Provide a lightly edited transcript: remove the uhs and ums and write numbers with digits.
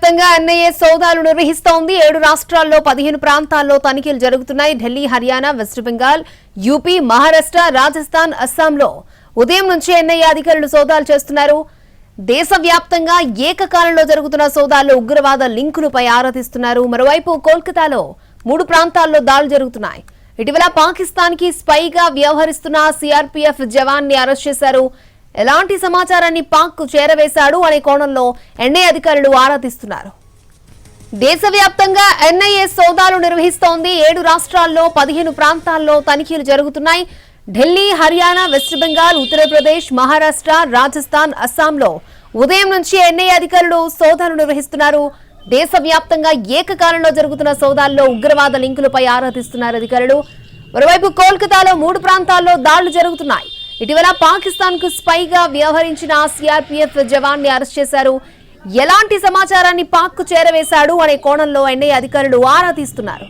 దేశవ్యాప్తంగా ఎన్ఐఏ సోదాలు నిర్వహిస్తోంది. 7 రాష్ట్రాల్లో 15 ప్రాంతాల్లో తనిఖీలు జరుగుతున్నాయి. ఢిల్లీ, హర్యానా, వెస్ట్ బెంగాల్, యూపీ, మహారాష్ట్ర, రాజస్థాన్, అస్సాంలో ఉదయం నుంచి ఎన్ఐఏ అధికారులు సోదాలు చేస్తున్నారు. దేశవ్యాప్తంగా ఏకకాలంలో జరుగుతున్న సోదాల్లో ఉగ్రవాద లింకులపై ఆరా తీస్తున్నారు. మరోవైపు కోల్కతాలో 3 ప్రాంతాల్లో దాడులు జరుగుతున్నాయి. ఇటీవల పాకిస్తాన్ కి స్పైగా వ్యవహరిస్తున్న సిఆర్పీఎఫ్ జవాన్ ని అరెస్ట్ చేశారు. ఎలాంటి సమాచారాన్ని పాక్ కు చేరవేశాడు అనే కోణంలో ఎన్ఐఏ అధికారులు ఆరా తీస్తున్నారు. దేశవ్యాప్తంగా ఎన్ఐఏ సోదాలు నిర్వహిస్తోంది. 7 రాష్ట్రాల్లో 15 ప్రాంతాల్లో తనిఖీలు జరుగుతున్నాయి. ఢిల్లీ, హర్యానా, వెస్ట్ బెంగాల్, ఉత్తరప్రదేశ్, మహారాష్ట్ర, రాజస్థాన్, అస్సాంలో ఉదయం నుంచి ఎన్ఐఏ అధికారులు సోదాలు నిర్వహిస్తున్నారు. దేశవ్యాప్తంగా ఏకకాలంలో జరుగుతున్న సోదాల్లో ఉగ్రవాద లింకులపై ఆరా తీస్తున్నారు అధికారులు. మరోవైపు కోల్కతాలో 3 ప్రాంతాల్లో దాడులు జరుగుతున్నాయి. ఇటీవల పాకిస్తాన్ కు స్పైగా వ్యవహరించిన సిఆర్పీఎఫ్ జవాన్ ని అరెస్ట్ చేశారు. ఎలాంటి సమాచారాన్ని పాక్ కు చేరవేశాడు అనే కోణంలో ఎన్ఐఏ అధికారులు ఆరా తీస్తున్నారు.